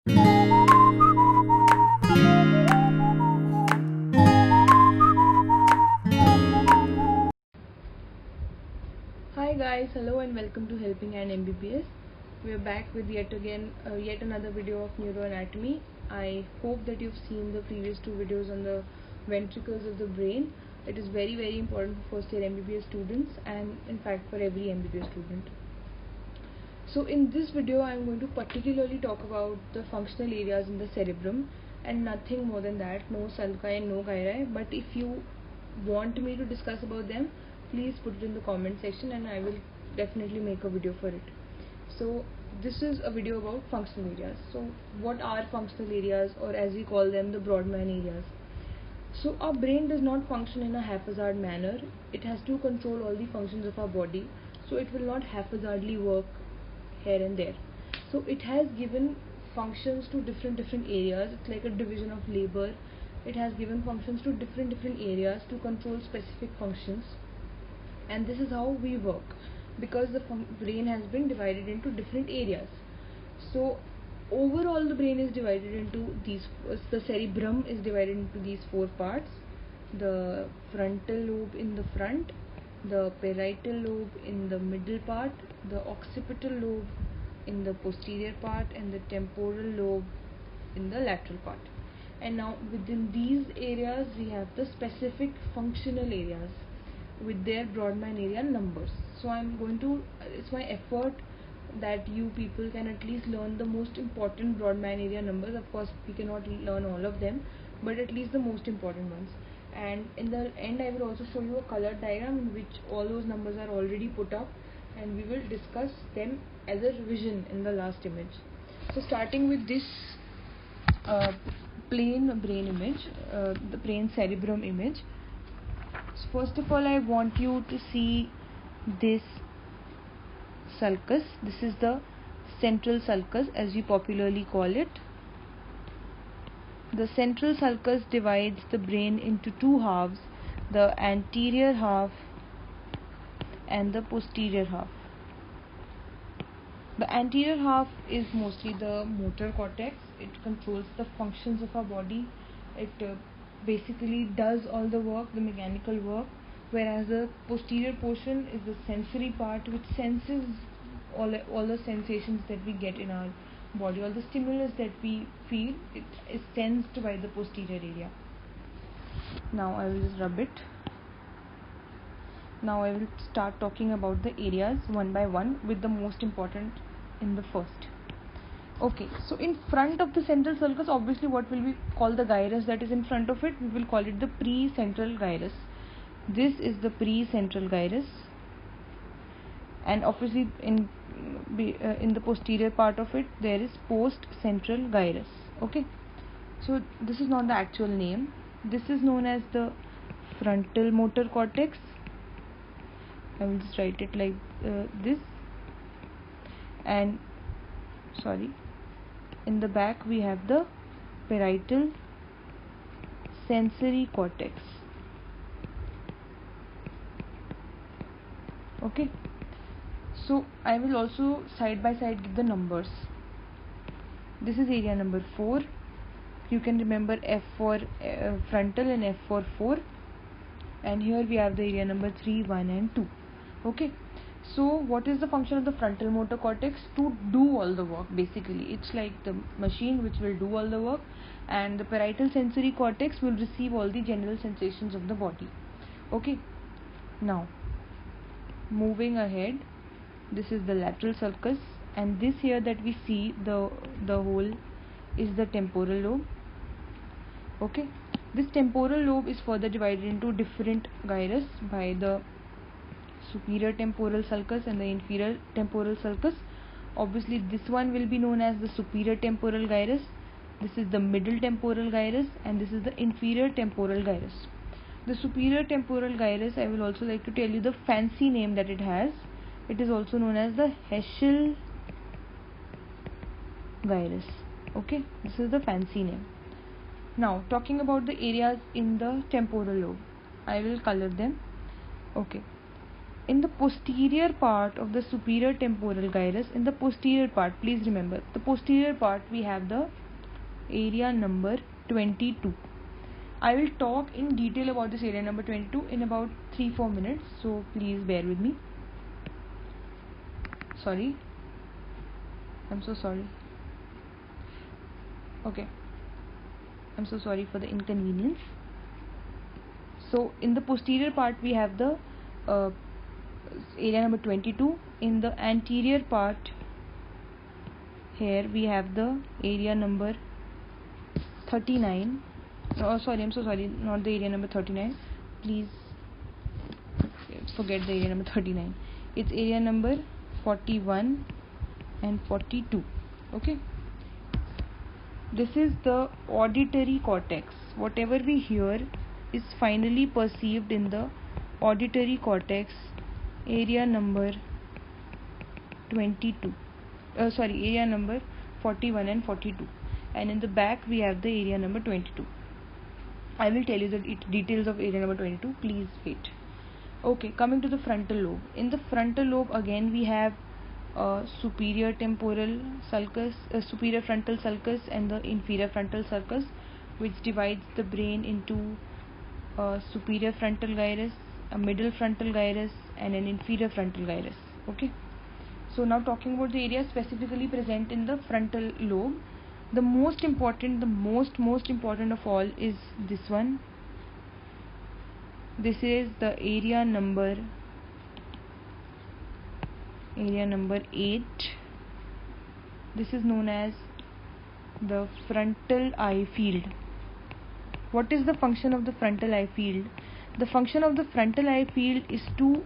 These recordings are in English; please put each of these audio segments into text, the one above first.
Hi guys, hello and welcome to Helping Hand MBBS. We are back with yet another video of neuroanatomy. I hope that you've seen the previous two videos on the ventricles of the brain. It is very important for first year MBBS students and in fact for every MBBS student. So in this video I am going to particularly talk about the functional areas in the cerebrum and nothing more than that, no sulci and no gyri. But if you want me to discuss about them, please put it in the comment section and I will definitely make a video for it. So this is a video about functional areas. So what are functional areas, or as we call them, the Brodmann areas? So our brain does not function in a haphazard manner. It has to control all the functions of our body, so it will not haphazardly work here and there. So it has given functions to different areas. It's like a division of labor. It has given functions to different areas to control specific functions, and this is how we work because the brain has been divided into different areas. So overall the brain is divided into these, the cerebrum is divided into these four parts: the frontal lobe in the front, the parietal lobe in the middle part, the occipital lobe in the posterior part, and the temporal lobe in the lateral part. And now within these areas we have the specific functional areas with their Brodmann area numbers. So I'm going to, it's my effort that you people can at least learn the most important Brodmann area numbers. Of course we cannot learn all of them, but at least the most important ones. And in the end I will also show you a colored diagram in which all those numbers are already put up, and we will discuss them as a revision in the last image. So starting with this plain brain image, the plain cerebrum image. So first of all I want you to see this sulcus. This is the central sulcus as we popularly call it. The central sulcus divides the brain into two halves, the anterior half and the posterior half. The anterior half is mostly the motor cortex. It controls the functions of our body. It basically does all the work, the mechanical work, whereas the posterior portion is the sensory part, which senses all the sensations that we get in our body. All the stimulus that we feel, it is sensed by the posterior area. Now I will just rub it. Now I will start talking about the areas one by one, with the most important in the first. Okay, so in front of the central sulcus, obviously what will we call the gyrus that is in front of it? We will call it the precentral gyrus. This is the precentral gyrus, and obviously in the posterior part of it there is postcentral gyrus. Okay, so this is not the actual name. This is known as the frontal motor cortex. I will just write it like this, and in the back we have the parietal sensory cortex. Okay, so I will also side by side give the numbers. This is area number 4. You can remember F for frontal and F for 4, and here we have the area number 3, 1 and 2. Okay, so what is the function of the frontal motor cortex? To do all the work. Basically it's like the machine which will do all the work, and the parietal sensory cortex will receive all the general sensations of the body. Okay, now moving ahead, this is the lateral sulcus, and this here that we see, the hole, is the temporal lobe. Okay, this temporal lobe is further divided into different gyrus by the superior temporal sulcus and the inferior temporal sulcus. Obviously this one will be known as the superior temporal gyrus, this is the middle temporal gyrus, and this is the inferior temporal gyrus. The superior temporal gyrus, I will also like to tell you the fancy name that it has. It is also known as the Heschel gyrus. Okay, this is the fancy name. Now talking about the areas in the temporal lobe, I will color them. Okay, in the posterior part of the superior temporal gyrus, in the posterior part, please remember, the posterior part, we have the area number 22. I will talk in detail about this area number 22 in about 3-4 minutes, so please bear with me. Sorry, I'm so sorry. Okay, I'm so sorry for the inconvenience. So in the posterior part we have the area number 22. In the anterior part, here we have the area number 39. Oh sorry, I'm so sorry, not the area number 39, please forget the area number 39. It's area number 41 and 42. Okay, this is the auditory cortex. Whatever we hear is finally perceived in the auditory cortex, area number 22, area number 41 and 42, and in the back we have the area number 22. I will tell you the details of area number 22, please wait. Okay, coming to the frontal lobe. In the frontal lobe again we have superior temporal sulcus, superior frontal sulcus and the inferior frontal sulcus, which divides the brain into superior frontal gyrus, a middle frontal gyrus and an inferior frontal gyrus. Okay, so now talking about the area specifically present in the frontal lobe, the most important of all is this one. This is the area number 8. This is known as the frontal eye field. What is the function of the frontal eye field? The function of the frontal eye field is to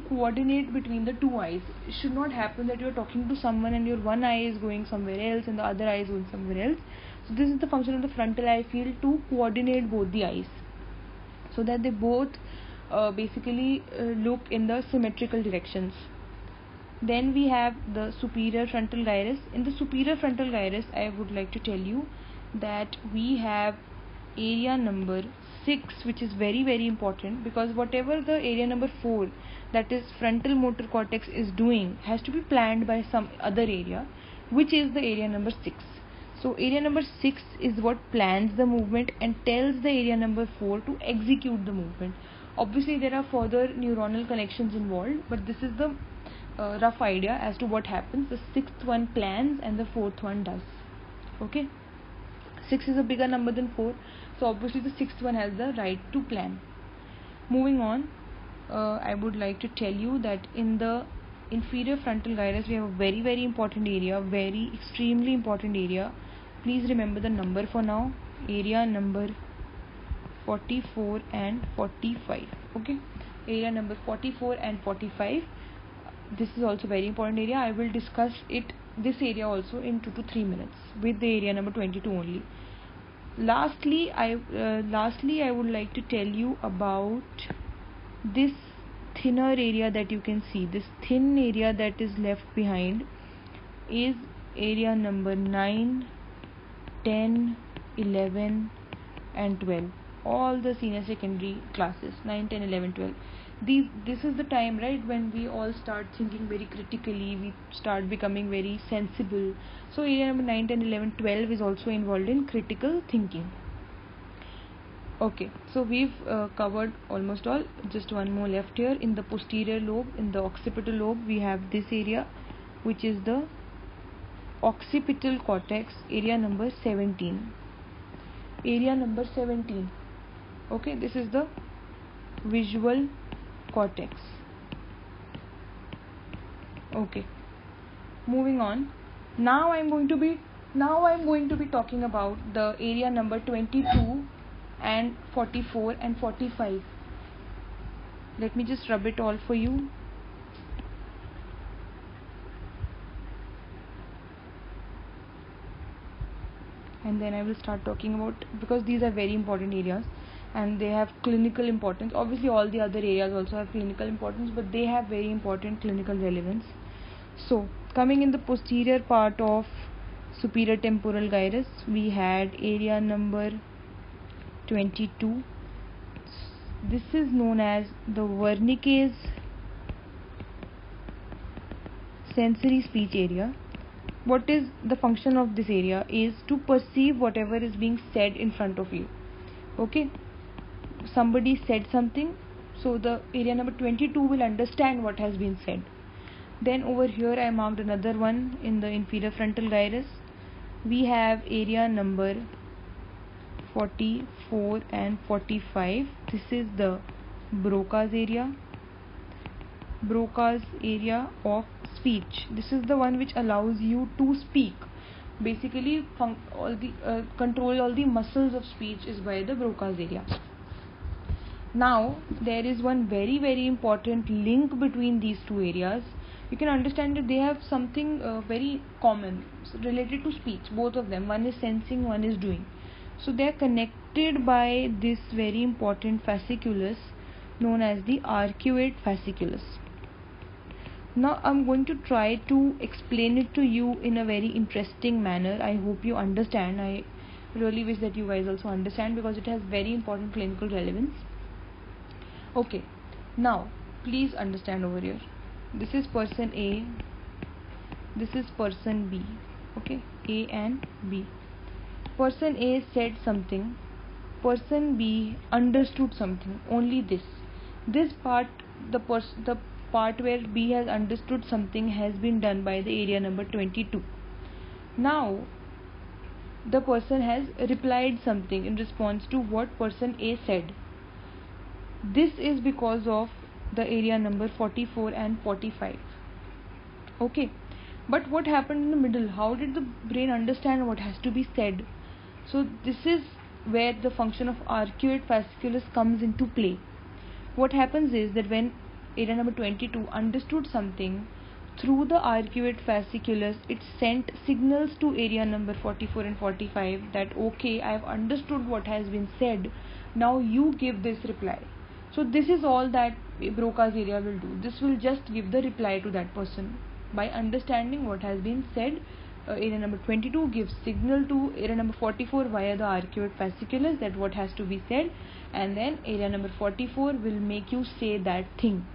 coordinate between the two eyes. It should not happen that you are talking to someone and your one eye is going somewhere else and the other eye is going somewhere else. So this is the function of the frontal eye field, to coordinate both the eyes so that they both basically look in the symmetrical directions. Then we have the superior frontal gyrus. In the superior frontal gyrus, I would like to tell you that we have area number 6, which is very important, because whatever the area number 4, that is frontal motor cortex, is doing has to be planned by some other area, which is the area number 6. So area number 6 is what plans the movement and tells the area number 4 to execute the movement. Obviously there are further neuronal connections involved, but this is the rough idea as to what happens. The 6th one plans and the 4th one does. Okay, 6 is a bigger number than 4, so obviously the 6th one has the right to plan. Moving on, I would like to tell you that in the inferior frontal gyrus we have a very important area, extremely important area. Please remember the number for now, area number 44 and 45. Okay, area number 44 and 45. This is also very important area. I will discuss this area also in 2 to 3 minutes with the area number 22 only. Lastly, I would like to tell you about this thinner area that you can see. This thin area that is left behind is area number 9, 10, 11 and 12. All the senior secondary classes, 9, 10, 11, 12. This is the time, right, when we all start thinking very critically, we start becoming very sensible. So area number 9, 10, 11, 12 is also involved in critical thinking. Okay, so we've covered almost all. Just one more left here. In the posterior lobe, in the occipital lobe, we have this area, which is the occipital cortex, area number 17. Area number 17. Okay, this is the visual cortex. Okay, moving on. Now I'm going to be talking about the area number 22 and 44 and 45. Let me just rub it all for you. And then I will start talking about, because these are very important areas and they have clinical importance. Obviously all the other areas also have clinical importance, but they have very important clinical relevance. So coming in the posterior part of superior temporal gyrus, we had area number 22. This is known as the Wernicke's sensory speech area. What is the function of this area is to perceive whatever is being said in front of you. Okay, somebody said something, so the area number 22 will understand what has been said. Then over here I marked another one in the inferior frontal gyrus. We have area number 44 and 45. This is the Broca's area. Broca's area of speech. This is the one which allows you to speak. Basically, control all the muscles of speech is by the Broca's area. Now, there is one very important link between these two areas. You can understand that they have something very common related to speech, both of them. One is sensing, one is doing. So they are connected by this very important fasciculus known as the arcuate fasciculus. Now I'm going to try to explain it to you in a very interesting manner. I hope you understand. I really wish that you guys also understand, because it has very important clinical relevance. Okay, now please understand over here. This is person A, this is person B. Okay, A and B. Person A said something, person B understood something. Only this part, the part where B has understood something has been done by the area number 22. Now the person has replied something in response to what person A said. This is because of the area number 44 and 45. Okay, but what happened in the middle? How did the brain understand what has to be said? So this is where the function of arcuate fasciculus comes into play. What happens is that when area number 22 understood something, through the arcuate fasciculus it sent signals to area number 44 and 45 that okay, I have understood what has been said, now you give this reply. So this is all that Broca's area will do. This will just give the reply to that person by understanding what has been said. Area number 22 gives signal to area number 44 via the arcuate fasciculus that what has to be said, and then area number 44 will make you say that thing.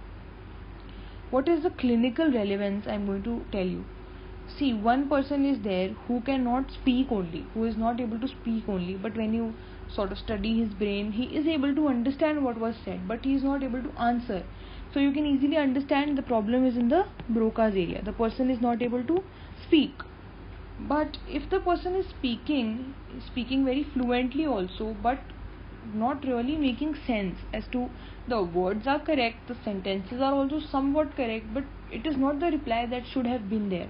What is the clinical relevance? I am going to tell you. See, one person is there who cannot speak only, who is not able to speak only, but when you sort of study his brain, he is able to understand what was said, but he is not able to answer. So you can easily understand the problem is in the Broca's area. The person is not able to speak. But if the person is speaking very fluently also, but not really making sense as to the words are correct, the sentences are also somewhat correct, but it is not the reply that should have been there.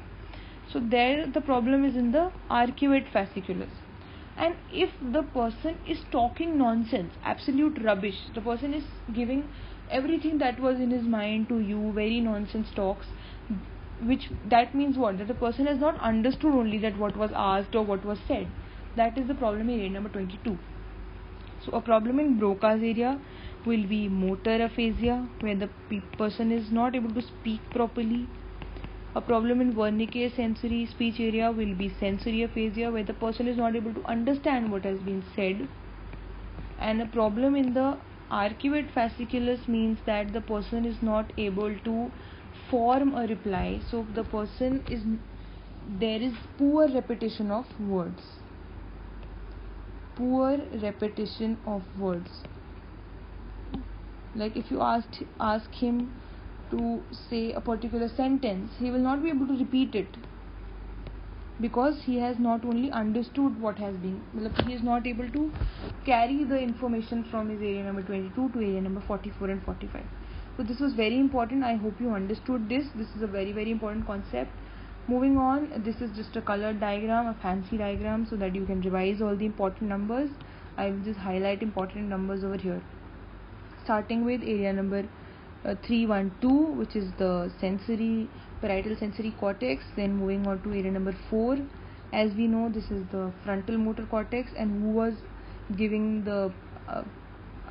So there the problem is in the arcuate fasciculus. And if the person is talking nonsense, absolute rubbish, the person is giving everything that was in his mind to you, very nonsense talks, which that means what? That the person has not understood only that what was asked or what was said. That is the problem in area number 22. So a problem in Broca's area will be motor aphasia, where the person is not able to speak properly. A problem in Wernicke's sensory speech area will be sensory aphasia, where the person is not able to understand what has been said. And a problem in the arcuate fasciculus means that the person is not able to form a reply. So the person is, there is poor repetition of words. Poor repetition of words. Like if you ask him to say a particular sentence, he will not be able to repeat it, because he has not only understood what has been, he is not able to carry the information from his area number 22 to area number 44 and 45. So this was very important. I hope you understood this. This is a very important concept. Moving on, this is just a colored diagram, a fancy diagram, so that you can revise all the important numbers. I will just highlight important numbers over here, starting with area number 312, which is the parietal sensory cortex. Then moving on to area number 4. As we know, this is the frontal motor cortex, and who was giving the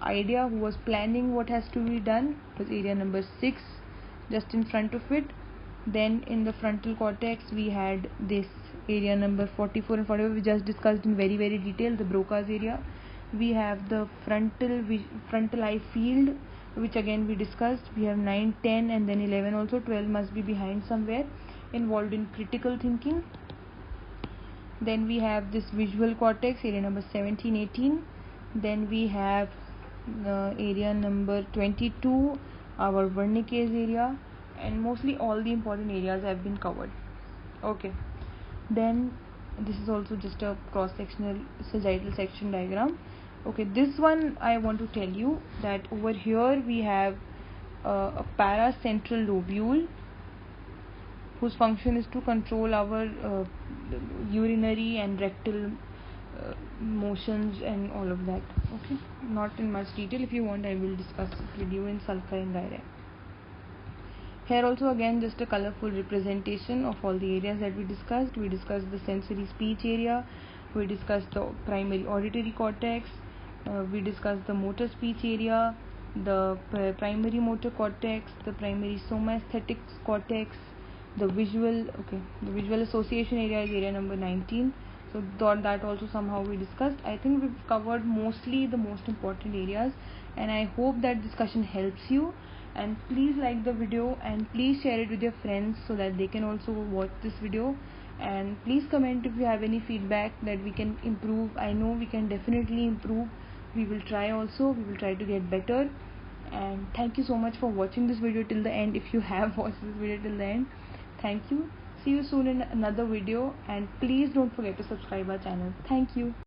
idea, who was planning what has to be done, was area number 6, just in front of it. Then in the frontal cortex we had this area number 44 and 45, we just discussed in very detail, the Broca's area. We have the frontal eye field, which again we discussed. We have 9, 10 and then 11 also. 12 must be behind somewhere, involved in critical thinking. Then we have this visual cortex, area number 17, 18. Then we have area number 22, our Wernicke's area, and mostly all the important areas have been covered. Okay, then this is also just a cross-sectional sagittal section diagram. Okay, this one I want to tell you that over here we have a paracentral lobule whose function is to control our urinary and rectal motions and all of that. Okay, not in much detail. If you want, I will discuss it with you in sulci and gyri. Here also again just a colorful representation of all the areas that we discussed. We discussed the sensory speech area, we discussed the primary auditory cortex, we discussed the motor speech area, the primary motor cortex, the primary somaesthetic cortex, the visual association area is area number 19. So that also somehow we discussed. I think we've covered mostly the most important areas, and I hope that discussion helps you. And please like the video and please share it with your friends so that they can also watch this video. And please comment if you have any feedback that we can improve. I know we can definitely improve. We will try also. We will try to get better. And thank you so much for watching this video till the end. If you have watched this video till the end, thank you. See you soon in another video, and please don't forget to subscribe our channel. Thank you.